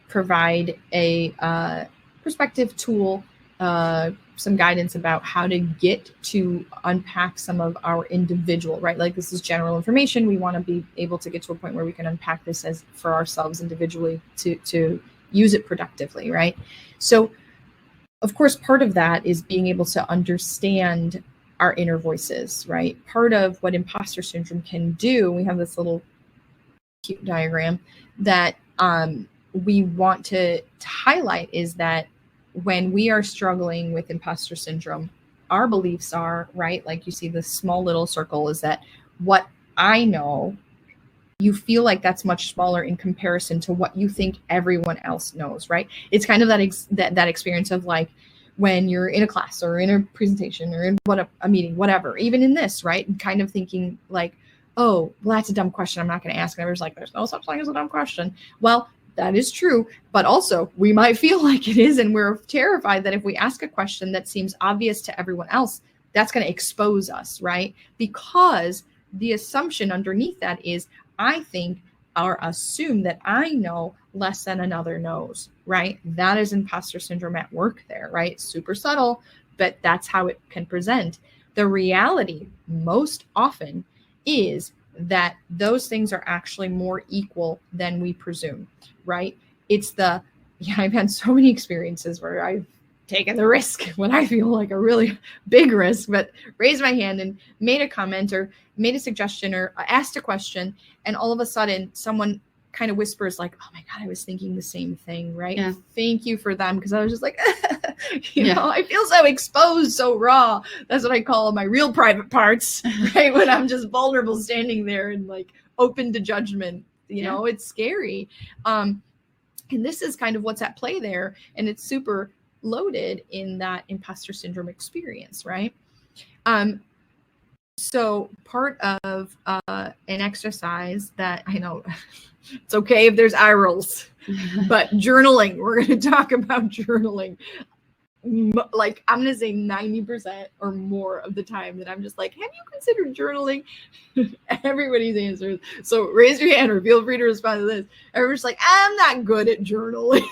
provide a perspective tool, some guidance about how to get to unpack some of our individual, right? Like, this is general information. We want to be able to get to a point where we can unpack this as for ourselves individually to use it productively, right? So of course, part of that is being able to understand our inner voices, right? Part of what imposter syndrome can do, we have this little cute diagram that we want to highlight, is that when we are struggling with imposter syndrome, our beliefs are, right? Like, you see this small little circle, is that what I know you feel like that's much smaller in comparison to what you think everyone else knows, right? It's kind of that experience of like when you're in a class or in a presentation or in a meeting, whatever, even in this, right? And kind of thinking like, oh, well, that's a dumb question, I'm not going to ask. And everyone's like, there's no such thing as a dumb question. Well, that is true, but also we might feel like it is, and we're terrified that if we ask a question that seems obvious to everyone else, that's going to expose us, right? Because the assumption underneath that is, I think or assume that I know less than another knows, right? That is imposter syndrome at work there, right? Super subtle, but that's how it can present. The reality most often is that those things are actually more equal than we presume, right? I've had so many experiences where I've taken the risk when I feel like a really big risk, but raised my hand and made a comment or made a suggestion or asked a question. And all of a sudden someone kind of whispers like, oh my God, I was thinking the same thing, right? Yeah. Thank you for them. Because I was just like, you know, I feel so exposed, so raw. That's what I call my real private parts, right? When I'm just vulnerable standing there and like open to judgment, you know, it's scary. And this is kind of what's at play there. And it's super loaded in that imposter syndrome experience, right? So part of an exercise that I know it's okay if there's eye rolls, but journaling, we're going to talk about journaling. Like I'm going to say 90% or more of the time that I'm just like, have you considered journaling? Everybody's answers. So raise your hand or feel free to respond to this. Everyone's like, I'm not good at journaling.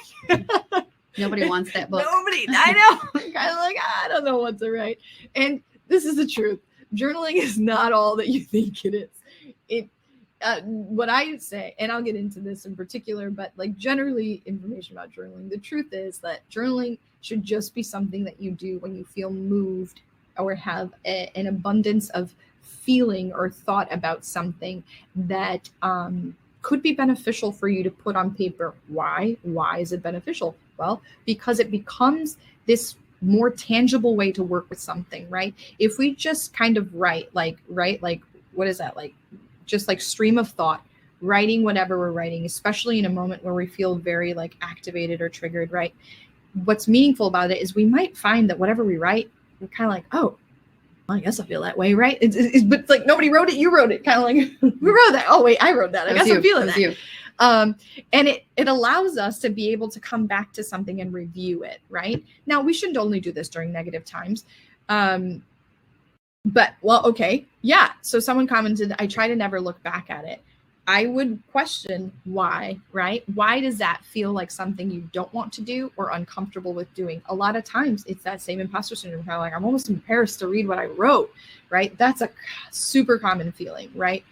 Nobody wants that book. Nobody, I know. Kind of like, I don't know what to write. And this is the truth. Journaling is not all that you think it is. What I say, and I'll get into this in particular, but like generally information about journaling, the truth is that journaling should just be something that you do when you feel moved or have an abundance of feeling or thought about something that could be beneficial for you to put on paper. Why? Why is it beneficial? Well, because it becomes this more tangible way to work with something, right? If we just kind of write, what is that? Like, just like stream of thought, writing whatever we're writing, especially in a moment where we feel very like activated or triggered, right? What's meaningful about it is we might find that whatever we write, we're kind of like, oh, I guess I feel that way, right? But it's like nobody wrote it, you wrote it. Kind of like, who wrote that? Oh, wait, I wrote that. I guess I'm feeling that. And it allows us to be able to come back to something and review it, right? Now, we shouldn't only do this during negative times. But, well, okay, yeah. So someone commented, I try to never look back at it. I would question why, right? Why does that feel like something you don't want to do or uncomfortable with doing? A lot of times it's that same imposter syndrome, kind of like, I'm almost embarrassed to read what I wrote, right? That's a super common feeling, right?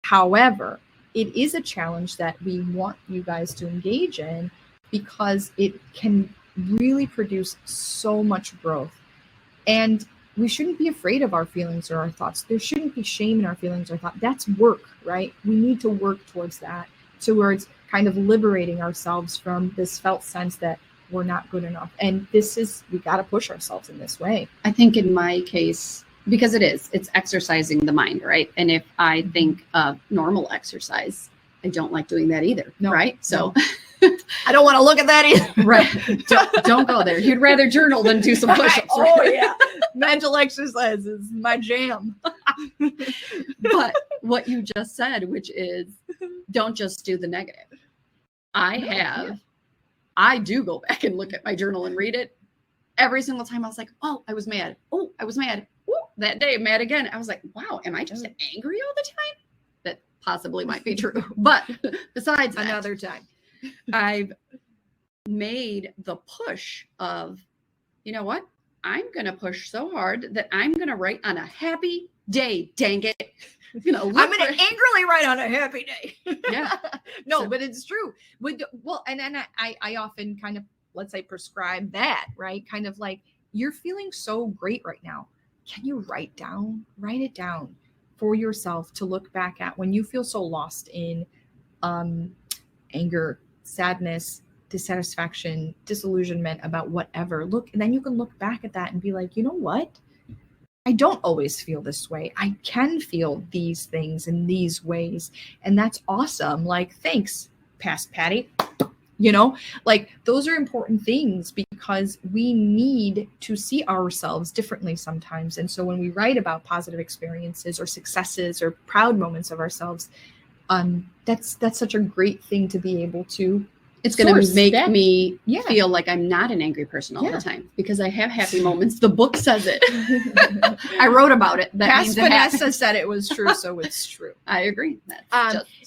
However, it is a challenge that we want you guys to engage in because it can really produce so much growth. And we shouldn't be afraid of our feelings or our thoughts. There shouldn't be shame in our feelings or thought. That's work, right? We need to work towards that, towards kind of liberating ourselves from this felt sense that we're not good enough. And we got to push ourselves in this way. I think in my case, because it's exercising the mind, right? And if I think of normal exercise, I don't like doing that either, right? So I don't want to look at that either. Right. Don't go there. You'd rather journal than do some push-ups. Right? Oh, yeah. Mental exercise is my jam. But what you just said, which is don't just do the negative. I do go back and look at my journal and read it. Every single time I was like, oh, I was mad. Oh, I was mad. Ooh, that day, mad again. I was like, wow, am I just angry all the time? That possibly might be true. But besides that, another time. I've made the push of, you know what? I'm going to push so hard that I'm going to write on a happy day. Dang it. I'm going to angrily write on a happy day. Yeah. But it's true. Well, and then I often kind of, let's say, prescribe that, right? Kind of like, you're feeling so great right now. Can you write it down for yourself to look back at when you feel so lost in anger, sadness, dissatisfaction, disillusionment about whatever. And then you can look back at that and be like, you know what? I don't always feel this way. I can feel these things in these ways. And that's awesome. Like, thanks, past Patty. Like those are important things because we need to see ourselves differently sometimes. And so when we write about positive experiences or successes or proud moments of ourselves, that's such a great thing to be able to. It's going to make me feel like I'm not an angry person all the time because I have happy moments. The book says it. I wrote about it. That Past Vanessa said it was true, so it's true. I agree.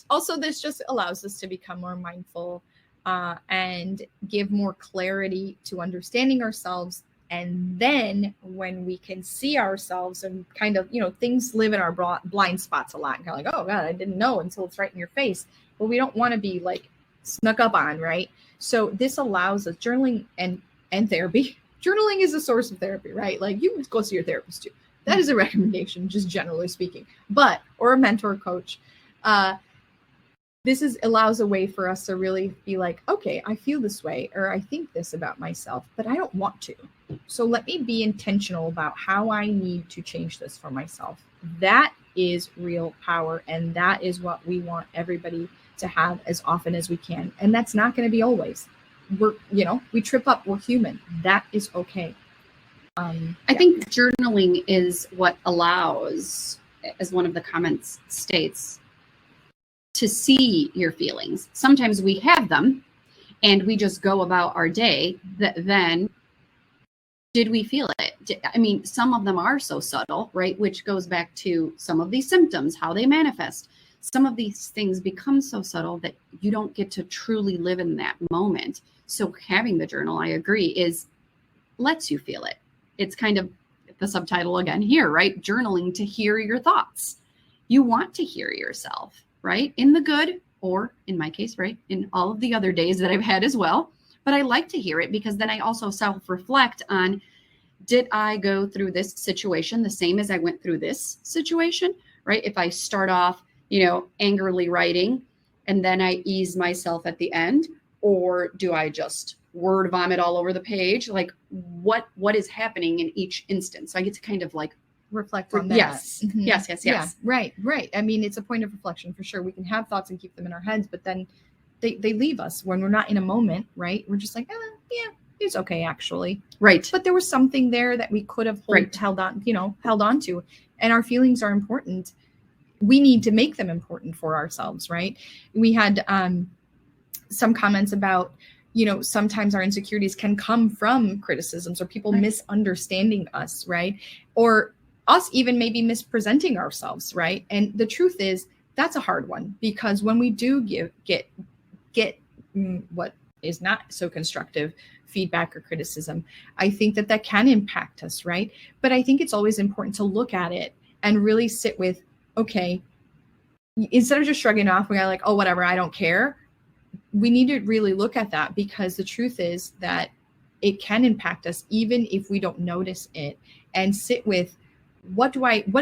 Also, this just allows us to become more mindful and give more clarity to understanding ourselves. And then when we can see ourselves and kind of, things live in our blind spots a lot. And kind of like, oh God, I didn't know until it's right in your face. But we don't want to be like snuck up on, right? So this allows us journaling and therapy. Journaling is a source of therapy, right? Like you go see your therapist too. That is a recommendation, just generally speaking. Or a mentor coach. This allows a way for us to really be like, okay, I feel this way, or I think this about myself, but I don't want to. So let me be intentional about how I need to change this for myself. That is real power. And that is what we want everybody to have as often as we can. And that's not going to be always. We trip up, we're human. That is okay. I think journaling is what allows, as one of the comments states, to see your feelings. Sometimes we have them and we just go about our day. Then did we feel it? Some of them are so subtle, right? Which goes back to some of these symptoms, how they manifest. Some of these things become so subtle that you don't get to truly live in that moment. So having the journal, I agree, lets you feel it. It's kind of the subtitle again here, right? Journaling to hear your thoughts. You want to hear yourself, right? In the good, or in my case, right? In all of the other days that I've had as well. But I like to hear it because then I also self-reflect on, did I go through this situation the same as I went through this situation, right? If I start off, angrily writing and then I ease myself at the end, or do I just word vomit all over the page? Like what is happening in each instance? So I get to kind of like reflect on that. Yes. Mm-hmm. Yes. Yeah, right. It's a point of reflection for sure. We can have thoughts and keep them in our heads, but then they leave us when we're not in a moment, right? We're just like, it's okay, actually. Right. But there was something there that we could have held on to. And our feelings are important. We need to make them important for ourselves, right? We had some comments about, sometimes our insecurities can come from criticisms or people misunderstanding us, right? Or us even maybe mispresenting ourselves, right? And the truth is that's a hard one, because when we do get what is not so constructive feedback or criticism, I think that can impact us, right? But I think it's always important to look at it and really sit with, okay, instead of just shrugging off, we're like, oh, whatever, I don't care. We need to really look at that, because the truth is that it can impact us even if we don't notice it, and sit with what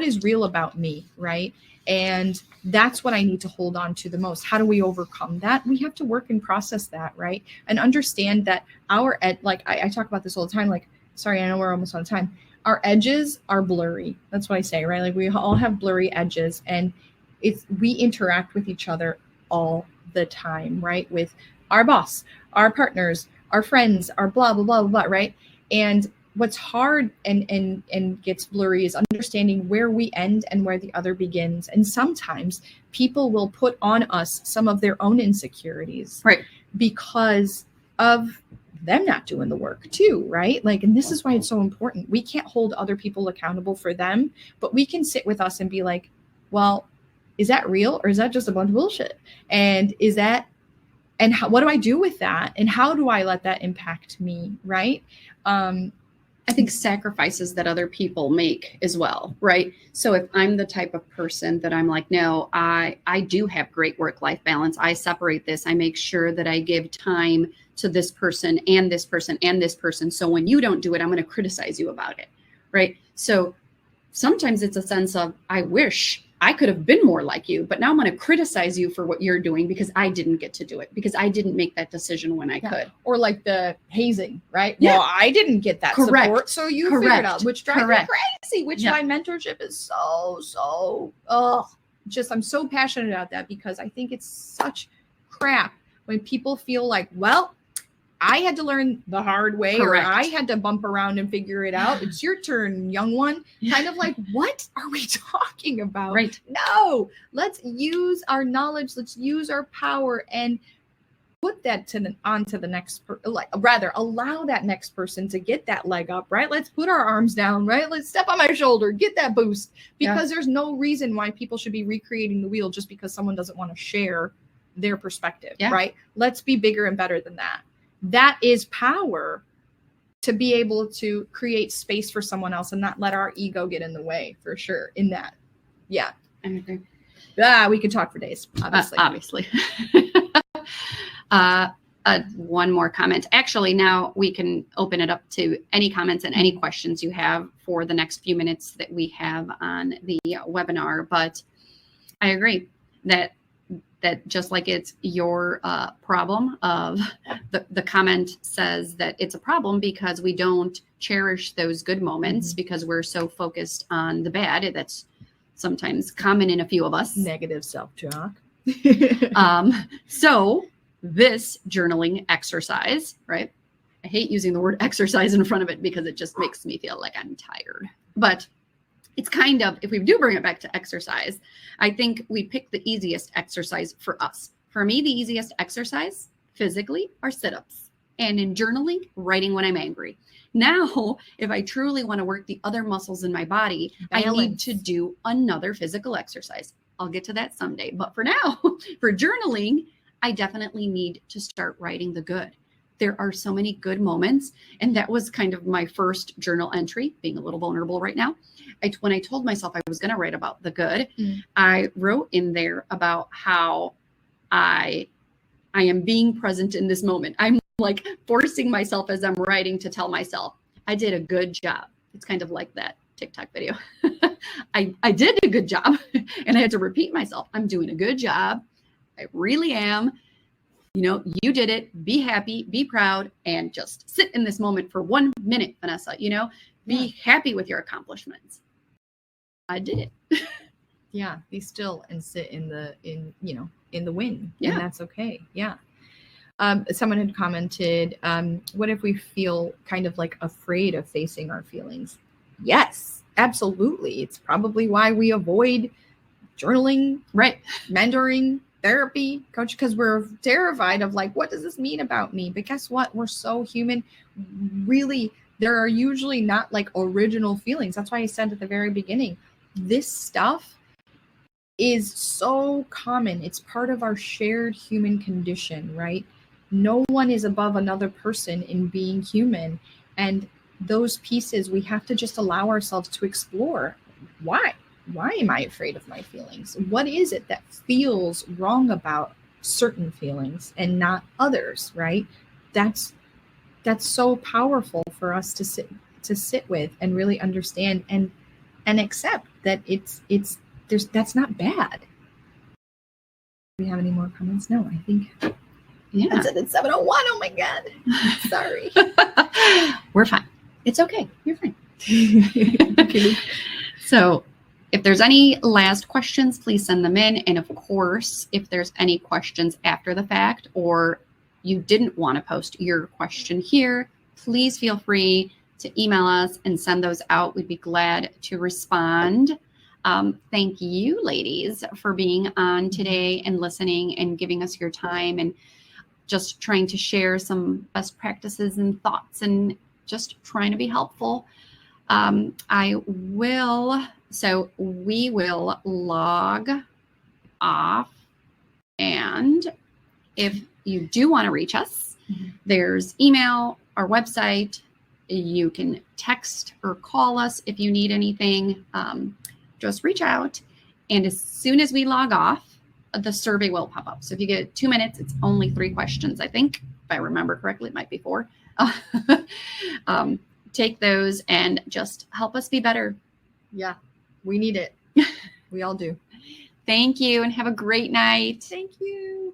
is real about me, right? And that's what I need to hold on to the most. How do we overcome that? We have to work and process that, right? And understand that I talk about this all the time, sorry, I know we're almost out of time. Our edges are blurry. That's what I say, right? Like we all have blurry edges, and we interact with each other all the time, right? With our boss, our partners, our friends, our blah, blah, blah, blah, right? And what's hard and gets blurry is understanding where we end and where the other begins. And sometimes people will put on us some of their own insecurities, right? Because of them not doing the work too, right? And this is why it's so important. We can't hold other people accountable for them, but we can sit with us and be like, well, is that real, or is that just a bunch of bullshit? And what do I do with that? And how do I let that impact me, right? I think sacrifices that other people make as well, right? So if I'm the type of person that I'm like, no, I do have great work-life balance. I separate this. I make sure that I give time to this person and this person and this person. So when you don't do it, I'm going to criticize you about it, right? So sometimes it's a sense of, I wish I could have been more like you, but now I'm going to criticize you for what you're doing because I didn't get to do it, because I didn't make that decision when I could. Or like the hazing, right? Yeah. Well, I didn't get that support, so you figured it out, which drives me crazy, which why mentorship is so, I'm so passionate about that, because I think it's such crap when people feel like, well, I had to learn the hard way, or I had to bump around and figure it out. It's your turn, young one. Kind of like, what are we talking about? Right. No, let's use our knowledge. Let's use our power and put that onto the next allow that next person to get that leg up, right? Let's put our arms down, right? Let's step on my shoulder, get that boost, because there's no reason why people should be recreating the wheel just because someone doesn't want to share their perspective, right? Let's be bigger and better than that. That is power, to be able to create space for someone else and not let our ego get in the way, for sure. In that. Yeah. I agree. We could talk for days, obviously. One more comment. Actually, now we can open it up to any comments and any questions you have for the next few minutes that we have on the webinar. But I agree that just like it's your problem of the comment says that it's a problem because we don't cherish those good moments because we're so focused on the bad. That's sometimes common in a few of us. Negative self-talk. So this journaling exercise, right? I hate using the word exercise in front of it because it just makes me feel like I'm tired. But it's kind of, if we do bring it back to exercise, I think we pick the easiest exercise for us. For me, the easiest exercise physically are sit-ups. And in journaling, writing when I'm angry. Now, if I truly want to work the other muscles in my body, I need to do another physical exercise. I'll get to that someday. But for now, for journaling, I definitely need to start writing the good. There are so many good moments. And that was kind of my first journal entry, being a little vulnerable right now. When I told myself I was going to write about the good, I wrote in there about how I am being present in this moment. I'm like forcing myself as I'm writing to tell myself I did a good job. It's kind of like that TikTok video. I did a good job, and I had to repeat myself. I'm doing a good job. I really am. You know, you did it. Be happy, be proud, and just sit in this moment for 1 minute, Vanessa. You know, be happy with your accomplishments. I did it. Be still and sit in the win. Yeah. And that's okay. Yeah. Someone had commented, what if we feel kind of like afraid of facing our feelings? Yes, absolutely. It's probably why we avoid journaling, right? Mentoring, therapy, coach, because we're terrified of like, what does this mean about me? But guess what? We're so human. Really, there are usually not like original feelings. That's why I said at the very beginning, this stuff is so common. It's part of our shared human condition, right? No one is above another person in being human. And those pieces, we have to just allow ourselves to explore. Why? Why am I afraid of my feelings? What is it that feels wrong about certain feelings and not others, right? That's so powerful for us to sit with and really understand and accept that that's not bad. Do we have any more comments? No, I think that's it. It's 7:01. Oh my God. Sorry. We're fine. It's okay. You're fine. Okay. So if there's any last questions, please send them in. And of course, if there's any questions after the fact, or you didn't want to post your question here, please feel free to email us and send those out. We'd be glad to respond. Thank you, ladies, for being on today and listening and giving us your time and just trying to share some best practices and thoughts and just trying to be helpful. So we will log off. And if you do want to reach us, there's email, our website. You can text or call us if you need anything. Just reach out. And as soon as we log off, the survey will pop up. So if you get 2 minutes, it's only 3 questions, I think. If I remember correctly, it might be 4. Take those and just help us be better. Yeah, we need it. We all do. Thank you and have a great night. Thank you.